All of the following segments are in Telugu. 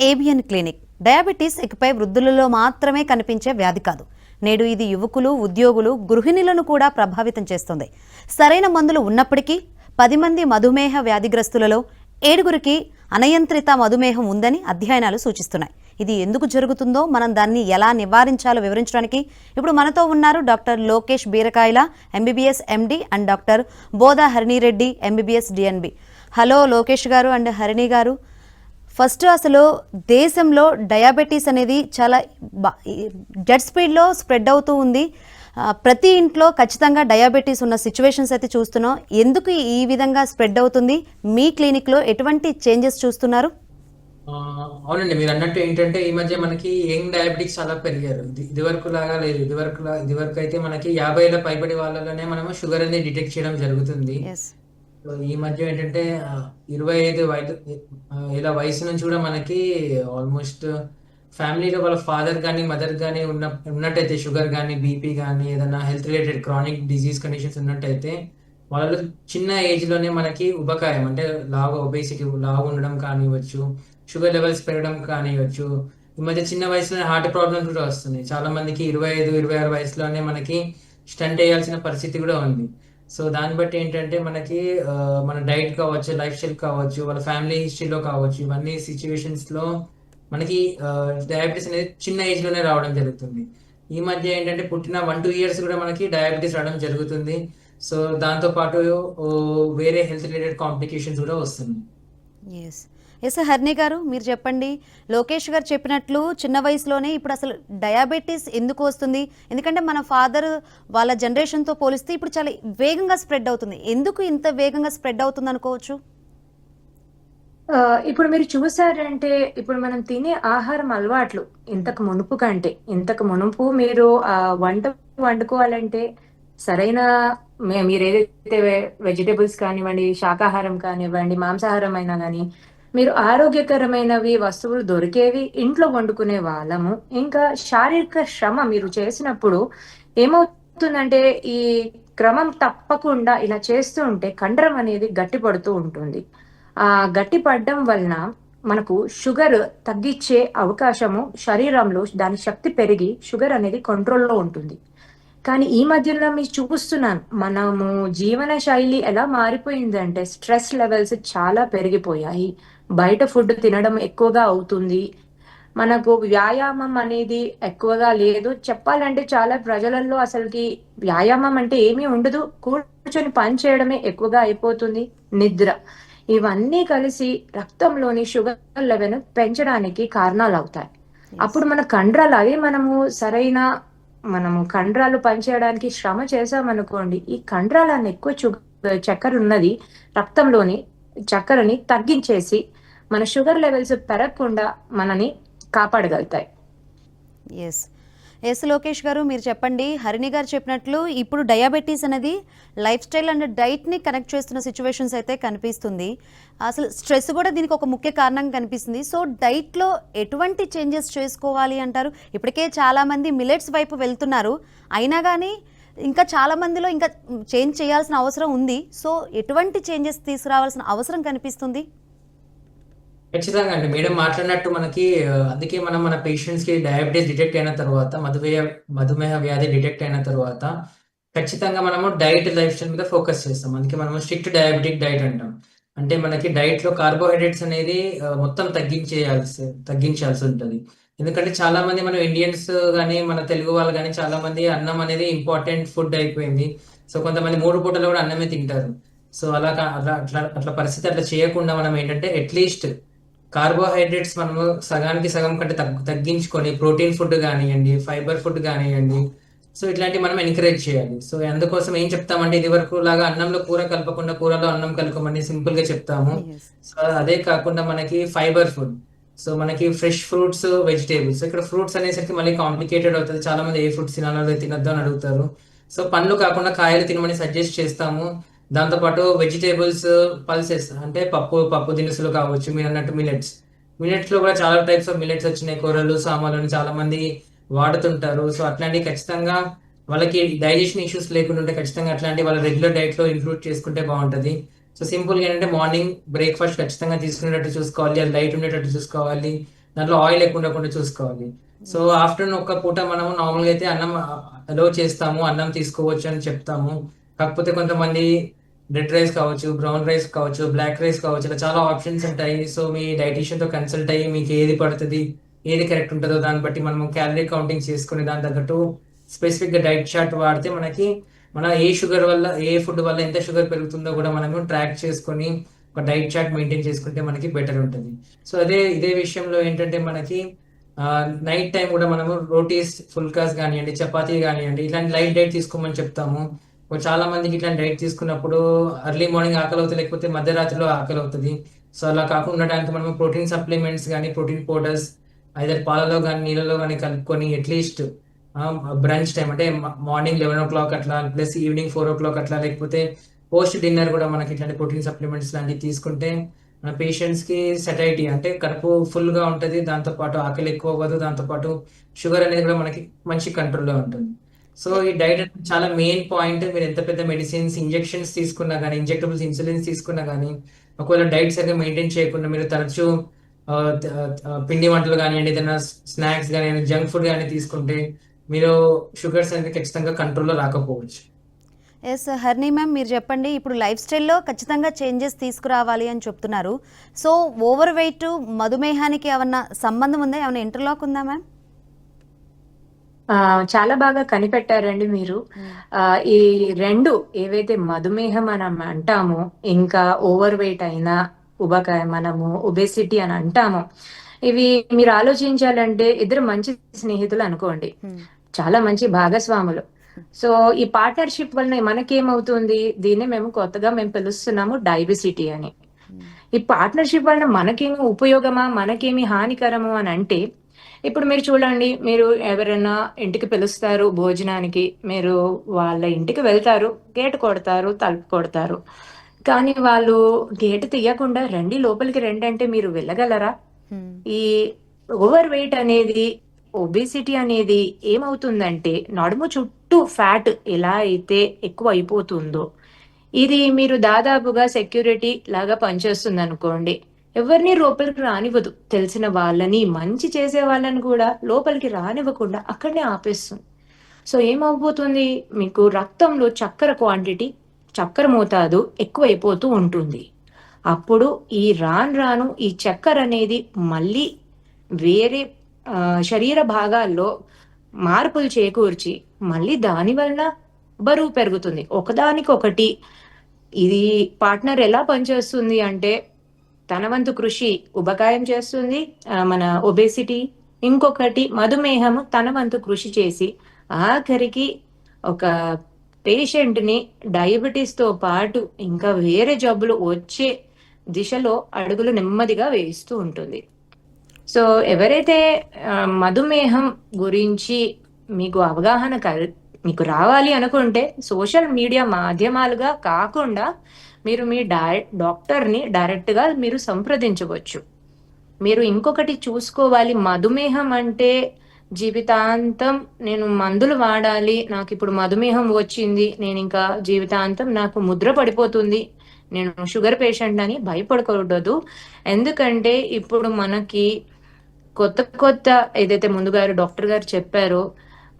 ABN clinic. డయాబెటీస్ ఇకపై వృద్ధులలో మాత్రమే కనిపించే వ్యాధి కాదు. నేడు ఇది యువకులు, ఉద్యోగులు, గృహిణులను కూడా ప్రభావితం చేస్తుంది. సరైన మందులు ఉన్నప్పటికీ 10 మంది మధుమేహ వ్యాధిగ్రస్తులలో 7గురికి అనియంత్రిత మధుమేహం ఉందని అధ్యయనాలు సూచిస్తున్నాయి. ఇది ఎందుకు జరుగుతుందో, మనం దాన్ని ఎలా నివారించాలో వివరించడానికి ఇప్పుడు మనతో ఉన్నారు doctor Lokesh Beerakayala, MBBS MD, and doctor Boda Harinireddy, MBBS DNB. Hello Lokesh garu and Harini గారు. ఫస్ట్ అసలు దేశంలో డయాబెటీస్ అనేది చాలా జెట్ స్పీడ్లో స్ప్రెడ్ అవుతూ ఉంది. ప్రతి ఇంట్లో ఖచ్చితంగా డయాబెటీస్ ఉన్న సిచ్యువేషన్స్ అయితే చూస్తున్నాం. ఎందుకు ఈ విధంగా స్ప్రెడ్ అవుతుంది? మీ క్లినిక్లో ఎటువంటి చేంజెస్ చూస్తున్నారు? అవునండి, మీరు అన్నట్టు ఏంటంటే ఈ మధ్య మనకి యంగ్ డయాబెటిక్స్ చాలా పెరిగారు. ఇదివరకు లాగా లేదు. ఇదివరకు అయితే మనకి 50 ఏళ్ళ పైబడి వాళ్ళలోనే మనము షుగర్ అనేది డిటెక్ట్ చేయడం జరుగుతుంది. సో ఈ మధ్య ఏంటంటే 25 ఇలా వయసు నుంచి కూడా మనకి ఆల్మోస్ట్ ఫ్యామిలీలో వాళ్ళ ఫాదర్ కానీ మదర్ కానీ ఉన్నట్టయితే షుగర్ కానీ బీపీ కానీ ఏదైనా health related chronic disease conditions ఉన్నట్టయితే వాళ్ళలో చిన్న ఏజ్లోనే మనకి ఉబకాయం అంటే ఒబేసిటీ లావు ఉండడం కానివ్వచ్చు, షుగర్ లెవెల్స్ పెరగడం కానివ్వచ్చు. ఈ మధ్య చిన్న వయసులోనే హార్ట్ ప్రాబ్లమ్స్ కూడా వస్తున్నాయి. చాలా మందికి 25-26 వయసులోనే మనకి స్టంట్ వేయాల్సిన పరిస్థితి కూడా ఉంది. సో దాన్ని బట్టి ఏంటంటే మనకి మన డైట్ కావచ్చు, లైఫ్ స్టైల్ కావచ్చు, వాళ్ళ ఫ్యామిలీ హిస్టరీలో కావచ్చు, ఇవన్నీ సిచ్యువేషన్స్లో మనకి డయాబెటీస్ అనేది చిన్న ఏజ్లోనే రావడం జరుగుతుంది. ఈ మధ్య ఏంటంటే పుట్టిన 1-2 ఇయర్స్ కూడా మనకి డయాబెటీస్ రావడం జరుగుతుంది. సో దాంతోపాటు వేరే హెల్త్ రిలేటెడ్ కాంప్లికేషన్స్ కూడా వస్తున్నాయి. ఎస్ హరిణి గారు, మీరు చెప్పండి. లోకేష్ గారు చెప్పినట్లు చిన్న వయసులోనే ఇప్పుడు అసలు డయాబెటీస్ ఎందుకు వస్తుంది? ఎందుకంటే మన ఫాదర్ వాళ్ళ జనరేషన్తో పోలిస్తే ఇప్పుడు చాలా వేగంగా స్ప్రెడ్ అవుతుంది. ఎందుకు ఇంత వేగంగా స్ప్రెడ్ అవుతుంది అనుకోవచ్చు? ఇప్పుడు మీరు చూసారంటే ఇప్పుడు మనం తినే ఆహారం అలవాట్లు ఇంతకు మునుపు మీరు వంట వండుకోవాలంటే సరైన మీరు ఏదైతే వెజిటేబుల్స్ కానివ్వండి, శాకాహారం కానివ్వండి, మాంసాహారం అయినా కానీ మీరు ఆరోగ్యకరమైనవి వస్తువులు దొరికేవి ఇంట్లో వండుకునే వాళ్ళము. ఇంకా శారీరక శ్రమ మీరు చేసినప్పుడు ఏమవుతుందంటే ఈ క్రమం తప్పకుండా ఇలా చేస్తూ ఉంటే కండరం అనేది గట్టిపడుతూ ఉంటుంది. గట్టి పడడం వలన మనకు షుగర్ తగ్గించే అవకాశము శరీరంలో దాని శక్తి పెరిగి షుగర్ అనేది కంట్రోల్లో ఉంటుంది. కానీ ఈ మధ్యలో మీరు చూస్తున్నాను, మనము జీవన శైలి ఎలా మారిపోయిందంటే స్ట్రెస్ లెవెల్స్ చాలా పెరిగిపోయాయి. బయట ఫుడ్ తినడం ఎక్కువగా అవుతుంది. మనకు వ్యాయామం అనేది ఎక్కువగా లేదు. చెప్పాలంటే చాలా ప్రజలలో అసలుకి వ్యాయామం అంటే ఏమీ ఉండదు. కూర్చొని పని చేయడమే ఎక్కువగా అయిపోతుంది. నిద్ర, ఇవన్నీ కలిసి రక్తంలోని షుగర్ లెవెల్ పెంచడానికి కారణాలు అవుతాయి. అప్పుడు మన కండరాలు అదే మనము కండరాలు పనిచేయడానికి శ్రమ చేసామనుకోండి, ఈ కండరాలను ఎక్కువ చక్కెర ఉన్నది రక్తంలోని చక్కెరని తగ్గించేసి మన షుగర్ లెవెల్స్ పెరగకుండా మనని కాపాడగలుగుతాయి. ఎస్ లోకేష్ గారు, మీరు చెప్పండి. హరిణి గారు చెప్పినట్లు ఇప్పుడు డయాబెటీస్ అనేది లైఫ్ స్టైల్ అండ్ డైట్ని కనెక్ట్ చేస్తున్న సిచ్యువేషన్స్ అయితే కనిపిస్తుంది. అసలు స్ట్రెస్ కూడా దీనికి ఒక ముఖ్య కారణంగా కనిపిస్తుంది. సో డైట్లో ఎటువంటి చేంజెస్ చేసుకోవాలి అంటారు? ఇప్పటికే చాలామంది మిల్లెట్స్ వైపు వెళ్తున్నారు, అయినా కానీ ఇంకా చాలామందిలో ఇంకా చేంజ్ చేయాల్సిన అవసరం ఉంది. సో ఎటువంటి చేంజెస్ తీసుకురావాల్సిన అవసరం కనిపిస్తుంది? ఖచ్చితంగా అండి, మేడం మాట్లాడినట్టు మనకి అందుకే మనం మన పేషెంట్స్ కి డయాబెటీస్ డిటెక్ట్ అయిన తర్వాత, మధుమేహ వ్యాధి డిటెక్ట్ అయిన తర్వాత ఖచ్చితంగా మనము డైట్ లైఫ్ స్టైల్ మీద ఫోకస్ చేస్తాం. అందుకే మనము స్ట్రిక్ట్ డయాబెటిక్ డైట్ అంటాం. అంటే మనకి డైట్ లో కార్బోహైడ్రేట్స్ అనేది మొత్తం తగ్గించాల్సి ఉంటుంది. ఎందుకంటే చాలా మంది మనం ఇండియన్స్ కానీ మన తెలుగు వాళ్ళు కానీ చాలా మంది అన్నం అనేది ఇంపార్టెంట్ ఫుడ్ అయిపోయింది. సో కొంతమంది 3 పూటలు కూడా అన్నమే తింటారు. సో అట్లా పరిస్థితి అట్లా చేయకుండా మనం ఏంటంటే అట్లీస్ట్ కార్బోహైడ్రేట్స్ మనము సగానికి సగం కంటే తగ్గించుకొని ప్రోటీన్ ఫుడ్ కానివ్వండి, ఫైబర్ ఫుడ్ కానివ్వండి, సో ఇట్లాంటివి మనం ఎంకరేజ్ చేయాలి. సో అందుకోసం ఏం చెప్తామంటే ఇది వరకు లాగా అన్నంలో కూర కలపకుండా కూరలో అన్నం కలుపుకోమని సింపుల్ గా చెప్తాము. సో అదే కాకుండా మనకి ఫైబర్ ఫుడ్, సో మనకి ఫ్రెష్ ఫ్రూట్స్, వెజిటేబుల్స్. ఇక్కడ ఫ్రూట్స్ అనేసరికి మళ్ళీ కాంప్లికేటెడ్ అవుతుంది. చాలా మంది ఏ ఫ్రూట్స్ తినాలో తినొద్దు అని అడుగుతారు. సో పండ్లు కాకుండా కాయలు తినమని సజెస్ట్ చేస్తాము. దాంతోపాటు వెజిటేబుల్స్, పల్సెస్ అంటే పప్పు దినుసులు కావచ్చు, మీరు అన్నట్టు మిలెట్స్ లో కూడా చాలా టైప్స్ ఆఫ్ మిలెట్స్ వచ్చినాయి. కూరలు, సామాన్లు చాలా మంది వాడుతుంటారు. సో అట్లాంటివి ఖచ్చితంగా వాళ్ళకి డైజెషన్ ఇష్యూస్ లేకుండా ఉంటే ఖచ్చితంగా అట్లాంటి వాళ్ళ రెగ్యులర్ డైట్ లో ఇంక్లూడ్ చేసుకుంటే బాగుంటుంది. సో సింపుల్ గా ఏంటంటే మార్నింగ్ బ్రేక్ఫాస్ట్ ఖచ్చితంగా తీసుకునేటట్టు చూసుకోవాలి, అది లైట్ ఉండేటట్టు చూసుకోవాలి. దాంట్లో ఆయిల్ ఎక్కువ ఉండకుండా చూసుకోవాలి. సో ఆఫ్టర్నూన్ ఒక్క పూట మనము నార్మల్గా అయితే అన్నం అలో చేస్తాము, అన్నం తీసుకోవచ్చు అని చెప్తాము. కాకపోతే కొంతమంది రెడ్ రైస్ కావచ్చు, బ్రౌన్ రైస్ కావచ్చు, బ్లాక్ రైస్ కావచ్చు, ఇలా చాలా ఆప్షన్స్ ఉంటాయి. సో మీ డైటీషియన్తో కన్సల్ట్ అయ్యి మీకు ఏది పడుతుంది, ఏది కరెక్ట్ ఉంటుందో దాన్ని బట్టి మనము క్యాలరీ కౌంటింగ్ చేసుకుని దాని తగ్గట్టు స్పెసిఫిక్గా డైట్ చార్ట్ వాడితే మనకి మన ఏ షుగర్ వల్ల, ఏ ఫుడ్ వల్ల ఎంత షుగర్ పెరుగుతుందో కూడా మనము ట్రాక్ చేసుకొని ఒక డైట్ చార్ట్ మెయింటైన్ చేసుకుంటే మనకి బెటర్ ఉంటుంది. సో ఇదే విషయంలో ఏంటంటే మనకి నైట్ టైం కూడా మనము రోటీస్, ఫుల్కాస్ కానివ్వండి, చపాతీ కానివ్వండి, ఇట్లాంటి లైట్ డైట్ తీసుకోమని చెప్తాము. చాలా మందికి ఇట్లాంటి డైట్ తీసుకున్నప్పుడు ఎర్లీ మార్నింగ్ ఆకలి అవుతుంది, లేకపోతే మధ్యరాత్రిలో ఆకలి అవుతుంది. సో అలా కాకుండా ఉండడానికి మనం ప్రోటీన్ సప్లిమెంట్స్ కానీ, ప్రోటీన్ పౌడర్స్ ఐదర్ పాలలో కానీ నీళ్ళలో కానీ కలుపుకొని అట్లీస్ట్ బ్రంచ్ టైం అంటే మార్నింగ్ 11 o'clock అట్లా, ప్లస్ ఈవినింగ్ 4 o'clock అట్లా, లేకపోతే పోస్ట్ డిన్నర్ కూడా మనకి ఇట్లాంటి ప్రోటీన్ సప్లిమెంట్స్ లాంటివి తీసుకుంటే మన పేషెంట్స్ కి సెటైటీ అంటే కడుపు ఫుల్ గా ఉంటుంది, దాంతోపాటు ఆకలి ఎక్కువ అవ్వదు, దాంతోపాటు షుగర్ అనేది కూడా మనకి మంచి కంట్రోల్లో ఉంటుంది. సో ఈ డైట్ అనేది చాలా మెయిన్ పాయింట్. మీరు ఎంత పెద్ద మెడిసిన్స్, ఇంజెక్షన్స్ తీసుకున్నా కానీ, ఇంజెక్టబుల్స్, ఇన్సులిన్స్ తీసుకున్నా కానీ, ఒకవేళ డైట్ సరిగ్గా మెయింటైన్ చేయకుండా మీరు తరచూ పిండి వంటలు కానివ్వండి, ఏదైనా స్నాక్స్ కానీ, జంక్ ఫుడ్ కానీ తీసుకుంటే మీరు షుగర్స్ అనేది ఖచ్చితంగా కంట్రోల్లో రాకపోవచ్చు. ఎస్ హర్ని మ్యామ్, మీరు చెప్పండి, ఇప్పుడు లైఫ్ స్టైల్లో ఖచ్చితంగా చేంజెస్ తీసుకురావాలి అని చెప్తున్నారు. సో ఓవర్ వెయిట్ మధుమేహానికి ఏమన్నా సంబంధం ఉందా, ఏమైనా ఇంటర్లాక్ ఉందా మ్యామ్? చాలా బాగా కనిపెట్టారండి మీరు. ఈ రెండు ఏవైతే మధుమేహం అని అంటామో, ఇంకా ఓవర్ వెయిట్ అయినా ఉబకాయ మనము ఒబేసిటీ అని అంటాము, ఇవి మీరు ఆలోచించాలంటే ఇద్దరు మంచి స్నేహితులు అనుకోండి, చాలా మంచి భాగస్వాములు. సో ఈ పార్ట్నర్షిప్ వలన మనకేమవుతుంది, దీన్ని మేము పిలుస్తున్నాము డైబెసిటీ అని. ఈ పార్ట్నర్షిప్ వలన మనకేమి ఉపయోగమా, మనకేమి హానికరము అని అంటే, ఇప్పుడు మీరు చూడండి, మీరు ఎవరైనా ఇంటికి పిలుస్తారు భోజనానికి, మీరు వాళ్ళ ఇంటికి వెళ్తారు, గేట్ కొడతారు, తలుపు కొడతారు, కానీ వాళ్ళు గేట్ తీయకుండా రండి లోపలికి రండి అంటే మీరు వెళ్ళగలరా? ఈ ఓవర్ వెయిట్ అనేది, ఒబేసిటీ అనేది ఏమవుతుందంటే, నడుము చుట్టూ ఫ్యాట్ ఎలా అయితే ఎక్కువ అయిపోతుందో, ఇది మీరు దాదాపుగా సెక్యూరిటీ లాగా పనిచేస్తుంది అనుకోండి. ఎవరిని లోపలికి రానివ్వదు, తెలిసిన వాళ్ళని, మంచి చేసే వాళ్ళని కూడా లోపలికి రానివ్వకుండా అక్కడనే ఆపేస్తుంది. సో ఏమవుతుంది, మీకు రక్తంలో చక్కెర క్వాంటిటీ, చక్కెర మోతాదు ఎక్కువైపోతూ ఉంటుంది. అప్పుడు ఈ రాను ఈ చక్కెర అనేది మళ్ళీ వేరే శరీర భాగాల్లో మార్పులు చేకూర్చి మళ్ళీ దాని వలన బరువు పెరుగుతుంది. ఒకదానికొకటి ఇది పార్ట్నర్ ఎలా పనిచేస్తుంది అంటే, తన వంతు కృషి ఉబకాయం చేస్తుంది, మన ఒబేసిటీ, ఇంకొకటి మధుమేహము తన వంతు కృషి చేసి ఆఖరికి ఒక పేషెంట్ని డయాబెటీస్తో పాటు ఇంకా వేరే జబ్బులు వచ్చే దిశలో అడుగులు నెమ్మదిగా వేయిస్తూ ఉంటుంది. సో ఎవరైతే మధుమేహం గురించి మీకు అవగాహన మీకు రావాలి అనుకుంటే, సోషల్ మీడియా మాధ్యమాలుగా కాకుండా మీరు మీ డాక్టర్ని డైరెక్ట్గా మీరు సంప్రదించవచ్చు. మీరు ఇంకొకటి చూసుకోవాలి, మధుమేహం అంటే జీవితాంతం నేను మందులు వాడాలి, నాకు ఇప్పుడు మధుమేహం వచ్చింది, నేను ఇంకా జీవితాంతం నాకు ముద్ర పడిపోతుంది, నేను షుగర్ పేషెంట్ అని భయపడకూడదు. ఎందుకంటే ఇప్పుడు మనకి కొత్త ఏదైతే ముందుగా డాక్టర్ గారు చెప్పారో,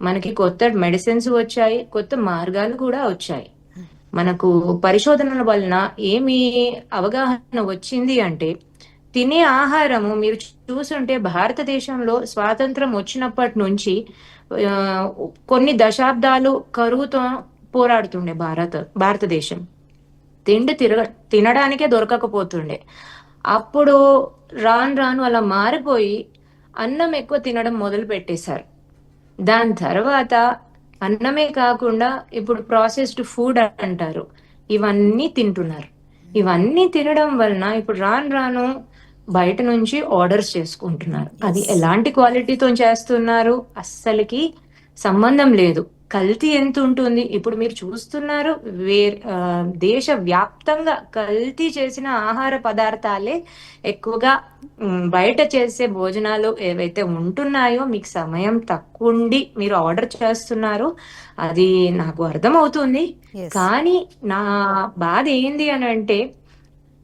మనకి కొత్త మెడిసిన్స్ వచ్చాయి, కొత్త మార్గాలు కూడా వచ్చాయి. మనకు పరిశోధనల వలన ఏమి అవగాహన వచ్చింది అంటే, తినే ఆహారము మీరు చూసుంటే భారతదేశంలో స్వాతంత్రం వచ్చినప్పటి నుంచి కొన్ని దశాబ్దాలు కరువుతో పోరాడుతుండే భారతదేశం. తిండి తినడానికే దొరకకపోతుండే. అప్పుడు రాను అలా మారిపోయి అన్నం ఎక్కువ తినడం మొదలు పెట్టేశారు. దాని తర్వాత అన్నమే కాకుండా ఇప్పుడు ప్రాసెస్డ్ ఫుడ్ అంటారు, ఇవన్నీ తింటున్నారు. ఇవన్నీ తినడం వలన ఇప్పుడు రాను బయట నుంచి ఆర్డర్స్ చేసుకుంటున్నారు. అది ఎలాంటి క్వాలిటీతో చేస్తున్నారు అస్సలకి సంబంధం లేదు. కల్తీ ఎంత ఉంటుంది ఇప్పుడు మీరు చూస్తున్నారు. దేశ వ్యాప్తంగా కల్తీ చేసిన ఆహార పదార్థాలే ఎక్కువగా బయట చేసే భోజనాలు ఏవైతే ఉంటున్నాయో, మీకు సమయం తక్కువ ఉండి మీరు ఆర్డర్ చేస్తున్నారు, అది నాకు అర్థమవుతుంది. కానీ నా బాధ ఏంది అని అంటే,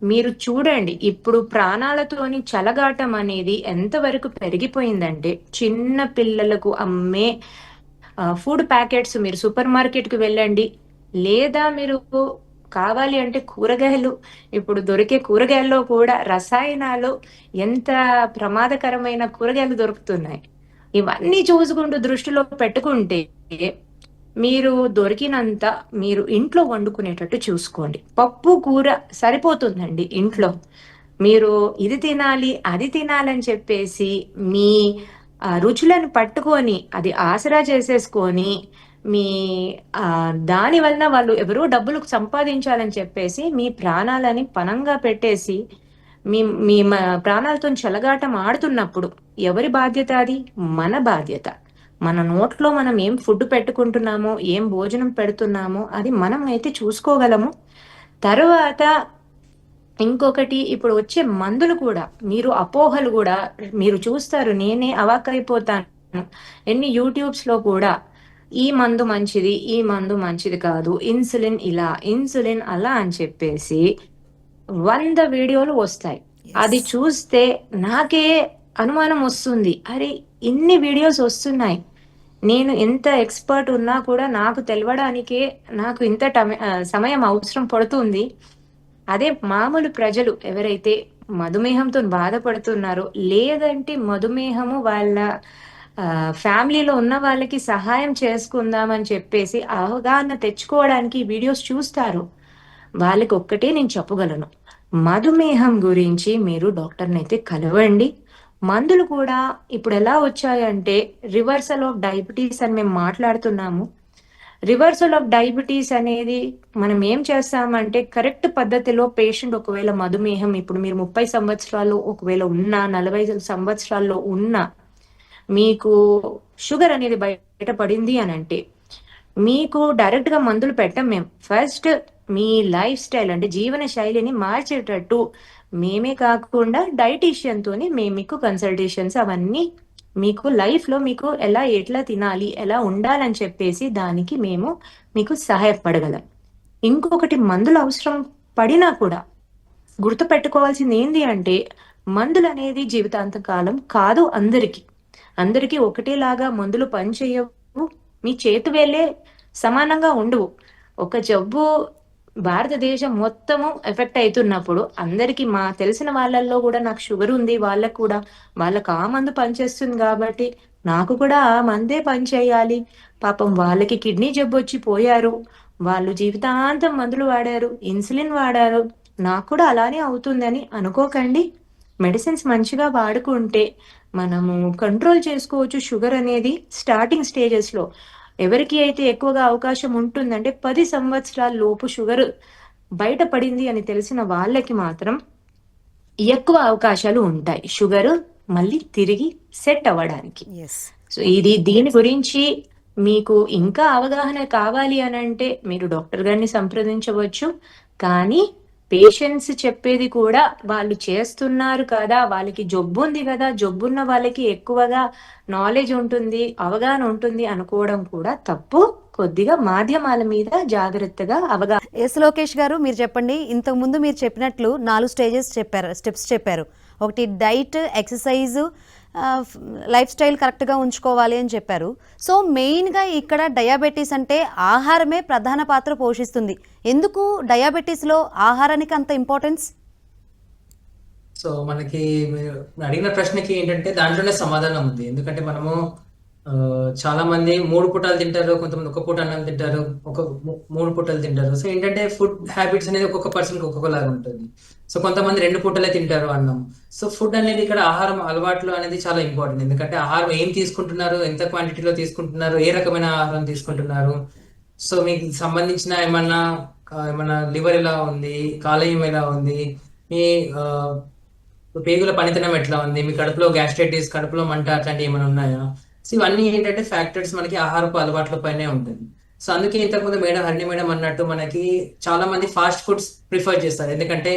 మీరు చూడండి ఇప్పుడు ప్రాణాలతోని చెలగాటం అనేది ఎంతవరకు పెరిగిపోయిందంటే, చిన్న పిల్లలకు అమ్మే ఫుడ్ ప్యాకెట్స్ మీరు సూపర్ మార్కెట్కి వెళ్ళండి, లేదా మీరు కావాలి అంటే కూరగాయలు, ఇప్పుడు దొరికే కూరగాయల్లో కూడా రసాయనాలు, ఎంత ప్రమాదకరమైన కూరగాయలు దొరుకుతున్నాయి. ఇవన్నీ చూసుకుంటూ దృష్టిలో పెట్టుకుంటే మీరు దొరికినంత మీరు ఇంట్లో వండుకునేటట్టు చూసుకోండి. పప్పు కూర సరిపోతుందండి ఇంట్లో. మీరు ఇది తినాలి అది తినాలని చెప్పేసి మీ రుచులను పట్టుకొని అది ఆసరా చేసేసుకొని మీ దాని వలన వాళ్ళు ఎవరో డబ్బులు సంపాదించాలని చెప్పేసి మీ ప్రాణాలని పణంగా పెట్టేసి మీ మీ ప్రాణాలతో చెలగాటం ఆడుతున్నప్పుడు ఎవరి బాధ్యత అది? మన బాధ్యత. మన నోట్లో మనం ఏం ఫుడ్ పెట్టుకుంటున్నామో, ఏం భోజనం పెడుతున్నామో అది మనం అయితే చూసుకోగలము. తర్వాత ఇంకొకటి, ఇప్పుడు వచ్చే మందులు కూడా మీరు అపోహలు కూడా మీరు చూస్తారు, నేనే అవాక్కైపోతాను. ఎన్ని యూట్యూబ్స్ లో కూడా ఈ మందు మంచిది, ఈ మందు మంచిది కాదు, ఇన్సులిన్ ఇలా, ఇన్సులిన్ అలా అని చెప్పేసి 100 వీడియోలు వస్తాయి. అది చూస్తే నాకే అనుమానం వస్తుంది, అరే ఇన్ని వీడియోస్ వస్తున్నాయి, నేను ఎంత ఎక్స్పర్ట్ ఉన్నా కూడా నాకు తెలవడానికే నాకు ఇంత సమయం అవసరం పడుతుంది. అదే మామూలు ప్రజలు ఎవరైతే మధుమేహంతో బాధపడుతున్నారో, లేదంటే మధుమేహము వాళ్ళ ఫ్యామిలీలో ఉన్న వాళ్ళకి సహాయం చేసుకుందామని చెప్పేసి అవగాహన తెచ్చుకోవడానికి వీడియోస్ చూస్తారు, వాళ్ళకి ఒక్కటే నేను చెప్పగలను, మధుమేహం గురించి మీరు డాక్టర్ని అయితే కలవండి. మందులు కూడా ఇప్పుడు ఎలా వచ్చాయంటే రివర్సల్ ఆఫ్ డయాబెటీస్ అని మేము మాట్లాడుతున్నాము. రివర్సల్ ఆఫ్ డయాబెటీస్ అనేది మనం ఏం చేస్తామంటే, కరెక్ట్ పద్ధతిలో పేషెంట్ ఒకవేళ మధుమేహం, ఇప్పుడు మీరు 30 సంవత్సరాలు ఒకవేళ ఉన్నా, 40 సంవత్సరాల్లో ఉన్నా, మీకు షుగర్ అనేది బయటపడింది అని అంటే మీకు డైరెక్ట్ గా మందులు పెట్టం మేము. ఫస్ట్ మీ లైఫ్ స్టైల్ అంటే జీవన శైలిని మార్చేటట్టు మేమే కాకుండా డైటీషియన్ తోని మేము మీకు కన్సల్టేషన్స్ అవన్నీ మీకు లైఫ్ లో మీకు ఎట్లా తినాలి, ఎలా ఉండాలని చెప్పేసి దానికి మేము మీకు సహాయపడగలం. ఇంకొకటి, మందులు అవసరం పడినా కూడా గుర్తు పెట్టుకోవాల్సింది ఏంటి అంటే, మందులు అనేది జీవితాంత కాలం కాదు. అందరికీ ఒకటేలాగా మందులు పనిచేయవు, మీ చేతి వేలే సమానంగా ఉండవు. ఒక జబ్బు భారతదేశం మొత్తము ఎఫెక్ట్ అవుతున్నప్పుడు అందరికి, మా తెలిసిన వాళ్ళల్లో కూడా నాకు షుగర్ ఉంది, వాళ్ళకు ఆ మందు పనిచేస్తుంది కాబట్టి నాకు కూడా ఆ మందే పనిచేయాలి. పాపం వాళ్ళకి కిడ్నీ జబ్బు వచ్చి పోయారు, వాళ్ళు జీవితాంతం మందులు వాడారు, ఇన్సులిన్ వాడారు, నాకు కూడా అలానే అవుతుందని అనుకోకండి. మెడిసిన్స్ మంచిగా వాడుకుంటే మనము కంట్రోల్ చేసుకోవచ్చు. షుగర్ అనేది స్టార్టింగ్ స్టేజెస్ లో ఎవరికి అయితే ఎక్కువగా అవకాశం ఉంటుందంటే 10 సంవత్సరాల లోపు షుగర్ బయటపడింది అని తెలిసిన వాళ్ళకి మాత్రం ఎక్కువ అవకాశాలు ఉంటాయి షుగర్ మళ్ళీ తిరిగి సెట్ అవ్వడానికి. సో దీని గురించి మీకు ఇంకా అవగాహన కావాలి అని అంటే మీరు డాక్టర్ గారిని సంప్రదించవచ్చు. కానీ పేషెంట్స్ చెప్పేది కూడా వాళ్ళు చేస్తున్నారు కదా, వాళ్ళకి జబ్బు ఉంది కదా, జబ్బున్న వాళ్ళకి ఎక్కువగా నాలెడ్జ్ ఉంటుంది, అవగాహన ఉంటుంది అనుకోవడం కూడా తప్పు. కొద్దిగా మాధ్యమాల మీద జాగ్రత్తగా అవగాహన. ఎస్ లోకేష్ గారు, మీరు చెప్పండి. ఇంతకుముందు మీరు చెప్పినట్లు 4 స్టెప్స్ చెప్పారు. ఒకటి డైట్, ఎక్సర్సైజ్, లైఫ్ స్టైల్ కరెక్ట్గా ఉంచుకోవాలి అని చెప్పారు. సో మెయిన్గా ఇక్కడ డయాబెటీస్ అంటే ఆహారమే ప్రధాన పాత్ర పోషిస్తుంది. ఎందుకు డయాబెటీస్లో ఆహారానికి అంత ఇంపార్టెన్స్? సో మనకి మీరు అడిగిన ప్రశ్నకి ఏంటంటే దాంట్లోనే సమాధానం ఉంది. ఎందుకంటే మనము చాలా మంది 3 పూటలు తింటారు, కొంతమంది 1 పూట అన్నం తింటారు, 3 పూటలు తింటారు. సో ఏంటంటే ఫుడ్ హ్యాబిట్స్ అనేది ఒక్కొక్క పర్సన్కి ఒక్కొక్కలాగా ఉంటుంది. సో కొంతమంది 2 పూటలే తింటారు అన్నం. సో ఫుడ్ అనేది ఇక్కడ ఆహారం అలవాట్లు అనేది చాలా ఇంపార్టెంట్. ఎందుకంటే ఆహారం ఏం తీసుకుంటున్నారు, ఎంత క్వాంటిటీలో తీసుకుంటున్నారు, ఏ రకమైన ఆహారం తీసుకుంటున్నారు, సో మీకు సంబంధించిన ఏమన్నా లివర్ ఎలా ఉంది, కాలేయం ఎలా ఉంది, మీ పేగుల పనితనం ఎట్లా ఉంది, మీ కడుపులో గ్యాస్ట్రైటిస్, కడుపులో మంట అట్లాంటివి ఏమైనా ఉన్నాయా. సో ఇవన్నీ ఏంటంటే ఫ్యాక్టర్స్ మనకి ఆహారపు అలవాట్ల పైనే ఉంటుంది. సో అందుకే ఇంతకుముందు హరిణి మేడం అన్నట్టు మనకి చాలా మంది ఫాస్ట్ ఫుడ్స్ ప్రిఫర్ చేస్తారు. ఎందుకంటే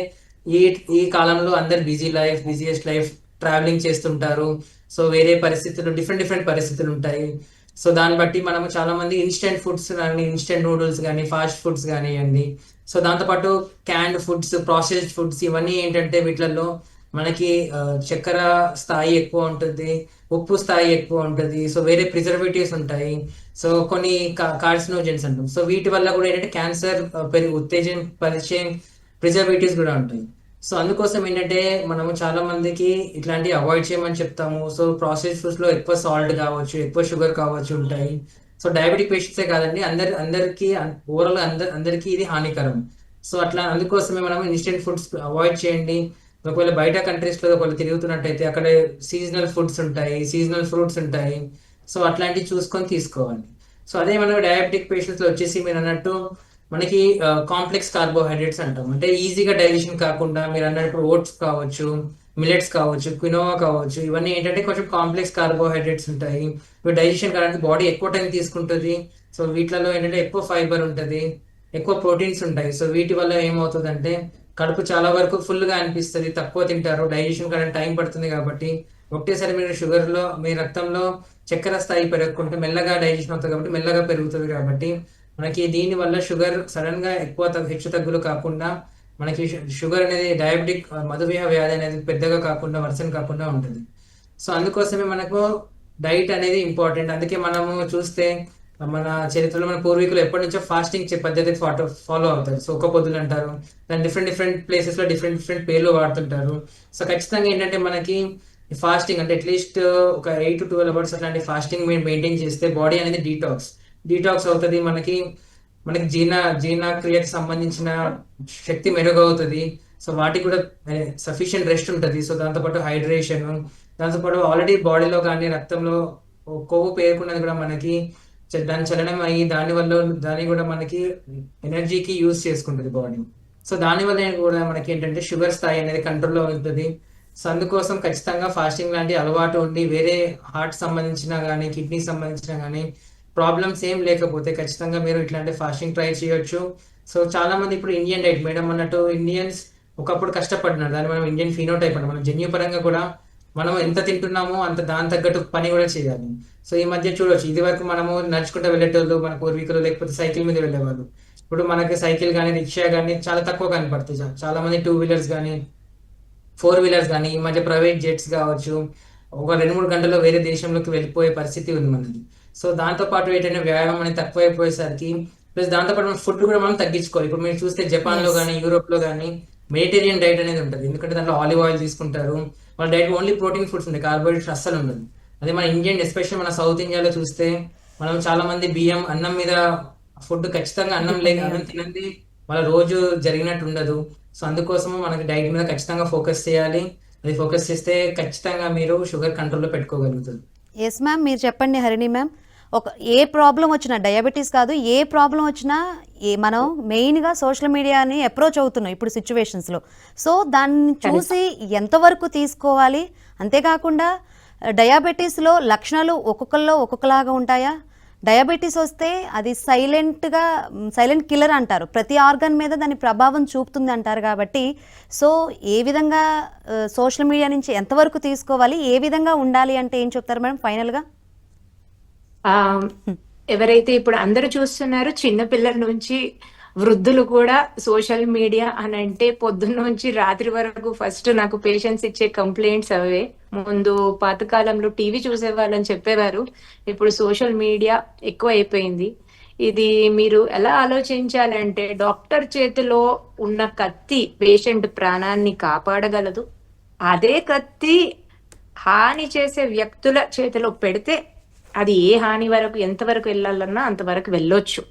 ఈ కాలంలో అందరు బిజియెస్ట్ లైఫ్, ట్రావెలింగ్ చేస్తుంటారు. సో వేరే పరిస్థితులు, డిఫరెంట్ పరిస్థితులు ఉంటాయి. సో దాన్ని బట్టి మనము చాలా మంది ఇన్స్టెంట్ ఫుడ్స్ కానీ, ఇన్స్టెంట్ నూడిల్స్ కానీ, ఫాస్ట్ ఫుడ్స్ కానివ్వండి, సో దాంతోపాటు క్యాన్డ్ ఫుడ్స్, ప్రాసెస్డ్ ఫుడ్స్, ఇవన్నీ ఏంటంటే వీటిలలో మనకి చక్కెర స్థాయి ఎక్కువ ఉంటుంది, ఉప్పు స్థాయి ఎక్కువ ఉంటుంది, సో వేరే ప్రిజర్వేటివ్స్ ఉంటాయి, సో కొన్ని కార్సినోజెన్స్ అంటాం. సో వీటి వల్ల కూడా ఏంటంటే క్యాన్సర్ ఉత్తేజం పరిచే ప్రిజర్వేటివ్స్ కూడా ఉంటాయి. సో అందుకోసం ఏంటంటే మనము చాలా మందికి ఇట్లాంటివి అవాయిడ్ చేయమని చెప్తాము. సో ప్రాసెస్ ఫుడ్స్ లో ఎక్కువ సాల్ట్ కావచ్చు, ఎక్కువ షుగర్ కావచ్చు ఉంటాయి. సో డయాబెటిక్ పేషెంట్సే కాదండి, అందరికి ఓవరాల్ అందరికీ ఇది హానికరం. సో అట్లా అందుకోసమే మనం ఇన్స్టెంట్ ఫుడ్స్ అవాయిడ్ చేయండి. ఒకవేళ బయట కంట్రీస్ లో ఒకవేళ తిరుగుతున్నట్టయితే అక్కడ సీజనల్ ఫుడ్స్ ఉంటాయి, సీజనల్ ఫ్రూట్స్ ఉంటాయి. సో అట్లాంటివి చూసుకొని తీసుకోవాలి. సో అదే మనం డయాబెటిక్ పేషెంట్స్ లో వచ్చేసి మీరు అన్నట్టు మనకి కాంప్లెక్స్ కార్బోహైడ్రేట్స్ అంటాం. అంటే ఈజీగా డైజెషన్ కాకుండా మీరు అన్నట్టు ఓట్స్ కావచ్చు, మిల్లెట్స్ కావచ్చు, క్వినోవా కావచ్చు, ఇవన్నీ ఏంటంటే కొంచెం కాంప్లెక్స్ కార్బోహైడ్రేట్స్ ఉంటాయి. ఇవి డైజెషన్ కావడానికి బాడీ ఎక్కువ టైం తీసుకుంటుంది. సో వీటిలో ఏంటంటే ఎక్కువ ఫైబర్ ఉంటుంది, ఎక్కువ ప్రోటీన్స్ ఉంటాయి. సో వీటి వల్ల ఏమవుతుందంటే కడుపు చాలా వరకు ఫుల్ గా అనిపిస్తుంది, తక్కువ తింటారు, డైజెషన్ కావడానికి టైం పడుతుంది. కాబట్టి ఒకటేసారి మీరు షుగర్ లో మీ రక్తంలో చక్కెర స్థాయి పెరగకుంటే మెల్లగా డైజెషన్ అవుతుంది, కాబట్టి మెల్లగా పెరుగుతుంది. కాబట్టి మనకి దీని వల్ల షుగర్ సడన్ గా ఎక్కువ హెచ్చు తగ్గులు కాకుండా మనకి షుగర్ అనేది డయాబెటిక్ మధుమేహ వ్యాధి అనేది పెద్దగా కాకుండా వర్షం కాకుండా ఉంటుంది. సో అందుకోసమే మనకు డైట్ అనేది ఇంపార్టెంట్. అందుకే మనము చూస్తే మన చరిత్రలో మన పూర్వీకులు ఎప్పటి నుంచో ఫాస్టింగ్ పద్ధతి ఫాలో అవుతారు. సో ఒక్క పొద్దులు అంటారు, దాని డిఫరెంట్ ప్లేసెస్ లో డిఫరెంట్ పేర్లు వాడుతుంటారు. సో ఖచ్చితంగా ఏంటంటే మనకి ఫాస్టింగ్ అంటే అట్లీస్ట్ ఒక 8 to 12 అవర్స్ అట్లాంటి ఫాస్టింగ్ మెయింటైన్ చేస్తే బాడీ అనేది డీటాక్స్ అవుతుంది. మనకి జీర్ణక్రియకి సంబంధించిన శక్తి మెరుగవుతుంది. సో వాటికి కూడా సఫిషియంట్ రెస్ట్ ఉంటుంది. సో దాంతోపాటు హైడ్రేషన్, దాంతోపాటు ఆల్రెడీ బాడీలో కానీ రక్తంలో కొవ్వు పేరుకున్నది కూడా మనకి దాని చలనం అయ్యి దాని కూడా మనకి ఎనర్జీకి యూజ్ చేసుకుంటుంది బాడీ. సో దానివల్ల కూడా మనకి ఏంటంటే షుగర్ స్థాయి అనేది కంట్రోల్లో ఉంటుంది. సో అందుకోసం ఖచ్చితంగా ఫాస్టింగ్ లాంటి అలవాటు ఉండి వేరే హార్ట్ సంబంధించిన కానీ, కిడ్నీ సంబంధించిన కానీ ప్రాబ్లమ్స్ ఏం లేకపోతే ఖచ్చితంగా మీరు ఇట్లాంటి ఫాస్టింగ్ ట్రై చేయొచ్చు. సో చాలా మంది ఇప్పుడు ఇండియన్ డైట్ మేడం అన్నట్టు ఇండియన్స్ ఒకప్పుడు కష్టపడినారు, దాన్ని మనం ఇండియన్ ఫినోటైప్ అంటే మనం జన్యుపరంగా కూడా మనం ఎంత తింటున్నామో అంత దాని తగ్గట్టు పని కూడా చేయాలి. సో ఈ మధ్య చూడవచ్చు, ఇది వరకు మనము నడుచుకుంటూ వెళ్ళేటోళ్ళు మన పూర్వీకులు, లేకపోతే సైకిల్ మీద వెళ్ళేవాళ్ళు. ఇప్పుడు మనకి సైకిల్ కానీ, రిక్షా కానీ చాలా తక్కువ కనపడతాయి. చాలా మంది 2 వీలర్స్ కానీ, 4 వీలర్స్ కానీ, ఈ మధ్య ప్రైవేట్ జెట్స్ కావచ్చు, ఒక 2-3 గంటల్లో వేరే దేశంలోకి వెళ్ళిపోయే పరిస్థితి ఉంది మనది. సో దాంతో పాటు ఏంటంటే వ్యాయామం అనేది తక్కువైపోయేసరికి ప్లస్ దాంతోపాటు మన ఫుడ్ కూడా మనం తగ్గించుకోవాలి. ఇప్పుడు మీరు చూస్తే జపాన్ లో కానీ, యూరోప్ లో కానీ మెడిటేరియన్ డైట్ అనేది ఉంటుంది. ఎందుకంటే దాంట్లో ఆలివ్ ఆయిల్ తీసుకుంటారు. వాళ్ళ డైట్ ఓన్లీ ప్రోటీన్ ఫుడ్స్ ఉంటాయి, కార్బోహైడ్రేట్స్ అస్సలు ఉండదు. అదే మన ఇండియన్, ఎస్పెషల్లీ మన సౌత్ ఇండియాలో చూస్తే మనం చాలా మంది అన్నం మీద ఫుడ్ ఖచ్చితంగా అన్నం తినండి వాళ్ళ రోజు జరిగినట్టు ఉండదు. సో అందుకోసము మనకి డైట్ మీద ఖచ్చితంగా ఫోకస్ చేయాలి. అది ఫోకస్ చేస్తే ఖచ్చితంగా మీరు షుగర్ కంట్రోల్లో పెట్టుకోగలుగుతారు. ఎస్ మ్యామ్, మీరు చెప్పండి హరిణి మ్యామ్. ఏ ప్రాబ్లం వచ్చినా, డయాబెటీస్ కాదు, ఏ ప్రాబ్లం వచ్చినా మనం మెయిన్గా సోషల్ మీడియాని అప్రోచ్ అవుతున్నాం ఇప్పుడు సిచ్యువేషన్స్లో. సో దాన్ని చూసి ఎంతవరకు తీసుకోవాలి, అంతేకాకుండా డయాబెటీస్లో లక్షణాలు ఒక్కొక్కరిలో ఒక్కొక్కలాగా ఉంటాయా? డయాబెటీస్ వస్తే అది సైలెంట్ కిల్లర్ అంటారు, ప్రతి ఆర్గన్ మీద దాని ప్రభావం చూపుతుంది అంటారు. కాబట్టి సో ఏ విధంగా సోషల్ మీడియా నుంచి ఎంతవరకు తీసుకోవాలి, ఏ విధంగా ఉండాలి అంటే ఏం చెప్తారు మేడం ఫైనల్గా? ఎవరైతే ఇప్పుడు అందరూ చూస్తున్నారు, చిన్నపిల్లల నుంచి వృద్ధులు కూడా సోషల్ మీడియా అని అంటే పొద్దున్న నుంచి రాత్రి వరకు ఫస్ట్ నాకు పేషెంట్స్ ఇచ్చే కంప్లైంట్స్ అవే. ముందు పాతకాలంలో టీవీ చూసేవాళ్ళని చెప్పేవారు, ఇప్పుడు సోషల్ మీడియా ఎక్కువ అయిపోయింది. ఇది మీరు ఎలా ఆలోచించాలంటే, డాక్టర్ చేతిలో ఉన్న కత్తి పేషెంట్ ప్రాణాన్ని కాపాడగలదు, అదే కత్తి హాని చేసే వ్యక్తుల చేతిలో పెడితే అది ఏ హాని వరకు ఎంతవరకు వెళ్ళాలన్నా అంతవరకు వెళ్ళొచ్చు.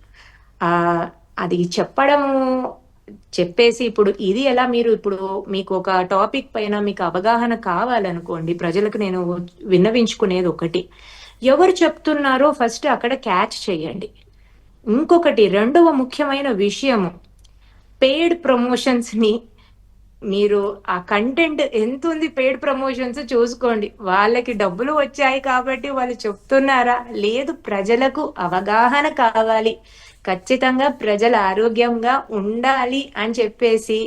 అది చెప్పేసి ఇప్పుడు ఇది ఎలా, మీరు ఇప్పుడు మీకు ఒక టాపిక్ పైన మీకు అవగాహన కావాలనుకోండి, ప్రజలకు నేను విన్నవించుకునేది ఒకటి, ఎవరు చెప్తున్నారో ఫస్ట్ అక్కడ క్యాచ్ చేయండి. ఇంకొకటి, రెండవ ముఖ్యమైన విషయము, పెయిడ్ ప్రమోషన్స్ ని మీరు ఆ కంటెంట్ ఎంత ఉంది పెయిడ్ ప్రమోషన్స్ చూసుకోండి. వాళ్ళకి డబ్బులు వచ్చాయి కాబట్టి వాళ్ళు చెప్తున్నారా, లేదు ప్రజలకు అవగాహన కావాలి, ఖచ్చితంగా ప్రజలు ఆరోగ్యంగా ఉండాలి అని చెప్పేసి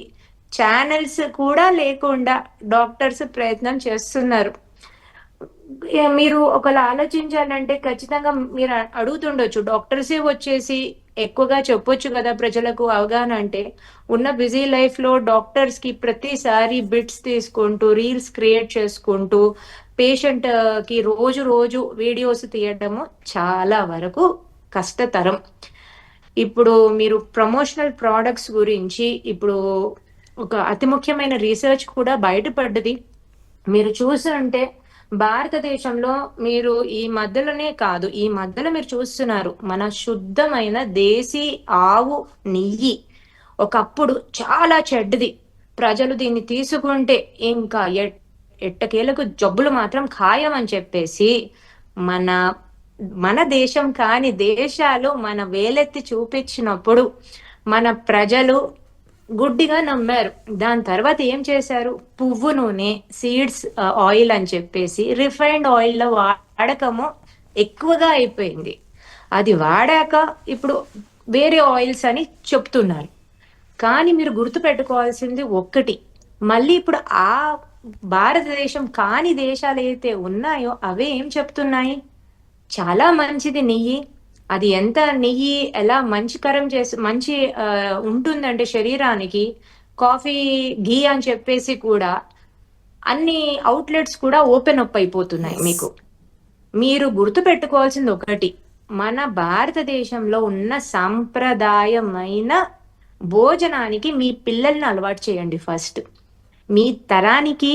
ఛానల్స్ కూడా లేకుండా డాక్టర్స్ ప్రయత్నం చేస్తున్నారు. మీరు ఒకలా ఆలోచించాలంటే ఖచ్చితంగా మీరు అడుగుతుండొచ్చు, డాక్టర్సే వచ్చేసి ఎక్కువగా చెప్పొచ్చు కదా ప్రజలకు అవగాహన. అంటే ఉన్న బిజీ లైఫ్ లో డాక్టర్స్ కి ప్రతిసారి బిట్స్ తీసుకుంటూ రీల్స్ క్రియేట్ చేసుకుంటూ పేషెంట్ కి రోజు రోజు వీడియోస్ తీయడము చాలా వరకు కష్టతరం. ఇప్పుడు మీరు ప్రమోషనల్ ప్రోడక్ట్స్ గురించి ఇప్పుడు ఒక అతి ముఖ్యమైన రీసెర్చ్ కూడా బయటపడ్డది. మీరు చూస్తుంటే భారతదేశంలో మీరు ఈ మధ్యలోనే కాదు, ఈ మధ్యలో మీరు చూస్తున్నారు మన శుద్ధమైన దేశీ ఆవు నెయ్యి ఒకప్పుడు చాలా చెడ్డది. ప్రజలు దీన్ని తీసుకుంటే ఇంకా ఎట్టకేలకు జబ్బులు మాత్రం ఖాయం అని చెప్పేసి మన మన దేశం కాని దేశాలు మన వేలెత్తి చూపించినప్పుడు మన ప్రజలు గుడ్డిగా నమ్మారు. దాని తర్వాత ఏం చేశారు, పువ్వు నూనె, సీడ్స్ ఆయిల్ అని చెప్పేసి రిఫైన్డ్ ఆయిల్ లో వాడకము ఎక్కువగా అయిపోయింది. అది వాడాక ఇప్పుడు వేరే ఆయిల్స్ అని చెప్తున్నారు. కానీ మీరు గుర్తు పెట్టుకోవాల్సింది ఒక్కటి, మళ్ళీ ఇప్పుడు ఆ భారతదేశం కాని దేశాలు అయితే ఉన్నాయో అవే ఏం చెప్తున్నాయి, చాలా మంచిది నెయ్యి, అది ఎంత నెయ్యి ఎలా మంచికరం చేసి మంచి ఉంటుందంటే శరీరానికి, కాఫీ ఘీ అని చెప్పేసి కూడా అన్ని అవుట్లెట్స్ కూడా ఓపెన్ అప్ అయిపోతున్నాయి. మీకు మీరు గుర్తు పెట్టుకోవాల్సింది ఒకటి, మన భారతదేశంలో ఉన్న సాంప్రదాయమైన భోజనానికి మీ పిల్లల్ని అలవాటు చేయండి ఫస్ట్. మీ తరానికి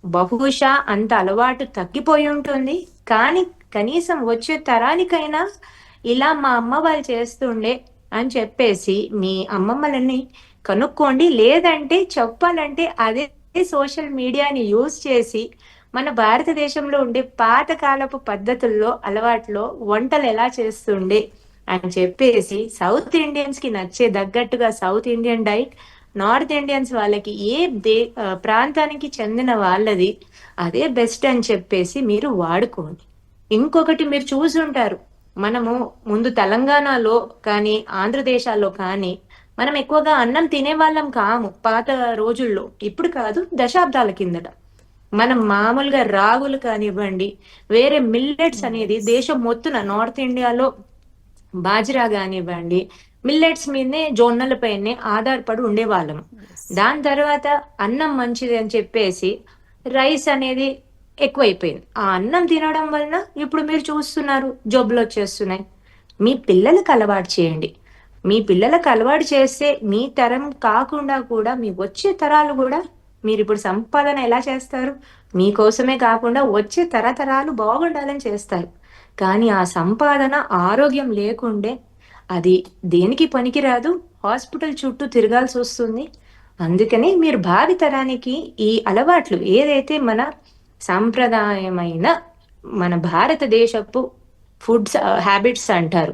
బహుశా అంత అలవాటు తగ్గిపోయి ఉంటుంది, కానీ కనీసం వచ్చే తరానికైనా ఇలా మా అమ్మ వాళ్ళు చేస్తుండే అని చెప్పేసి మీ అమ్మమ్మలని కనుక్కోండి. లేదంటే చెప్పాలంటే అదే సోషల్ మీడియాని యూజ్ చేసి మన భారతదేశంలో ఉండే పాతకాలపు పద్ధతుల్లో అలవాట్లో వంటలు ఎలా చేస్తుండే అని చెప్పేసి సౌత్ ఇండియన్స్ కి నచ్చే తగ్గట్టుగా south Indian diet, north Indians వాళ్ళకి ప్రాంతానికి చెందిన వాళ్ళది అదే బెస్ట్ అని చెప్పేసి మీరు వాడుకోండి. ఇంకొకటి మీరు చూసుంటారు, మనము ముందు తెలంగాణలో కానీ ఆంధ్రదేశాల్లో కానీ మనం ఎక్కువగా అన్నం తినేవాళ్ళం కాము పాత రోజుల్లో. ఇప్పుడు కాదు, దశాబ్దాల కిందట మనం మామూలుగా రాగులు కానివ్వండి, వేరే మిల్లెట్స్ అనేది దేశం మొత్తున నార్త్ ఇండియాలో బాజ్రా కానివ్వండి, మిల్లెట్స్ మీదనే జొన్నలపైనే ఆధారపడి ఉండేవాళ్ళం. దాని తర్వాత అన్నం మంచిది అని చెప్పేసి రైస్ అనేది ఎక్కువైపోయింది. ఆ అన్నం తినడం వలన ఇప్పుడు మీరు చూస్తున్నారు జబ్బులు వచ్చేస్తున్నాయి. మీ పిల్లలకు అలవాటు చేయండి. మీ పిల్లలకు అలవాటు చేస్తే మీ తరం కాకుండా కూడా మీ వచ్చే తరాలు కూడా మీరు ఇప్పుడు సంపాదన ఎలా చేస్తారు, మీకోసమే కాకుండా వచ్చే తరతరాలు బాగుండాలని చేస్తారు. కానీ ఆ సంపాదన ఆరోగ్యం లేకుండే అది దేనికి పనికిరాదు, హాస్పిటల్ చుట్టూ తిరగాల్సి వస్తుంది. అందుకని మీరు భావి తరానికి ఈ అలవాట్లు ఏదైతే మన సాంప్రదాయమైన మన భారతదేశపు ఫుడ్స్ హ్యాబిట్స్ అంటారు,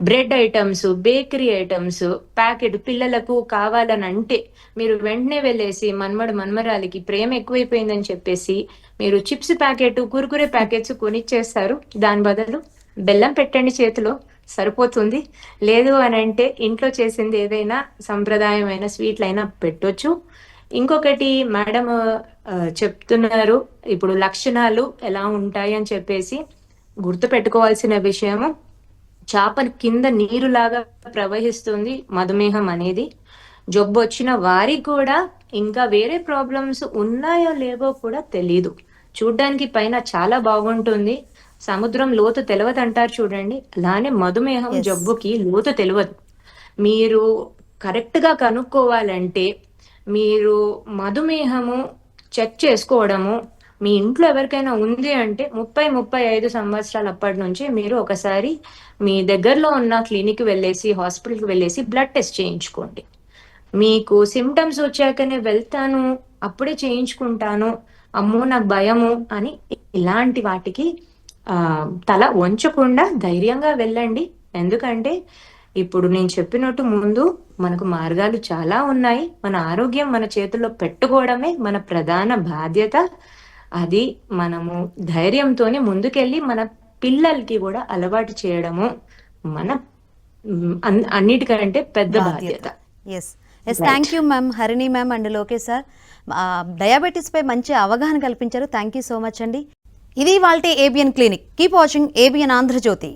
bread items, bakery items, packet పిల్లలకు కావాలని అంటే మీరు వెంటనే వెళ్ళేసి మన్మరాలికి ప్రేమ ఎక్కువైపోయిందని చెప్పేసి మీరు చిప్స్ ప్యాకెట్, కుర్కురే ప్యాకెట్స్ కొనిచ్చేస్తారు. దాని బదులు బెల్లం పెట్టండి చేతిలో, సరిపోతుంది. లేదు అని అంటే ఇంట్లో చేసింది ఏదైనా సంప్రదాయమైన స్వీట్లైనా పెట్టొచ్చు. ఇంకొకటి మేడం చెప్తున్నారు ఇప్పుడు లక్షణాలు ఎలా ఉంటాయి అని చెప్పేసి, గుర్తు పెట్టుకోవాల్సిన విషయము, చేప కింద నీరులాగా ప్రవహిస్తుంది మధుమేహం అనేది. జబ్బు వచ్చిన వారికి కూడా ఇంకా వేరే ప్రాబ్లమ్స్ ఉన్నాయో లేవో కూడా తెలీదు. చూడ్డానికి పైన చాలా బాగుంటుంది, సముద్రం లోతు తెలియదు అంటారు చూడండి, అలానే మధుమేహం జబ్బుకి లోతు తెలియదు. మీరు కరెక్ట్ గా కనుక్కోవాలంటే మీరు మధుమేహము చెక్ చేసుకోవడము మీ ఇంట్లో ఎవరికైనా ఉంది అంటే 30-35 సంవత్సరాలు అప్పటి నుంచి మీరు ఒకసారి మీ దగ్గరలో ఉన్న క్లినిక్ వెళ్ళేసి, హాస్పిటల్కి వెళ్ళేసి బ్లడ్ టెస్ట్ చేయించుకోండి. మీకు సిమ్టమ్స్ వచ్చాకనే వెళ్తాను, అప్పుడే చేయించుకుంటాను, అమ్మో నాకు భయము అని ఇలాంటి వాటికి తల వంచకుండా ధైర్యంగా వెళ్ళండి. ఎందుకంటే ఇప్పుడు నేను చెప్పినట్టు ముందు మనకు మార్గాలు చాలా ఉన్నాయి. మన ఆరోగ్యం మన చేతుల్లో పెట్టుకోవడమే మన ప్రధాన బాధ్యత. అది మనము ధైర్యంతోనే ముందుకెళ్ళి మన పిల్లలకి కూడా అలవాటు చేయడము మన అన్నిటికంటే పెద్ద బాధ్యత. Yes thank you ma'am, Harini ma'am and Lokesh sir. Diabetes పై మంచి అవగాహన కల్పించారు. థ్యాంక్ యూ సో మచ్ అండి. ఇది వాళ్ళ ABN clinic. Keep watching ABN Andhra Jyothi.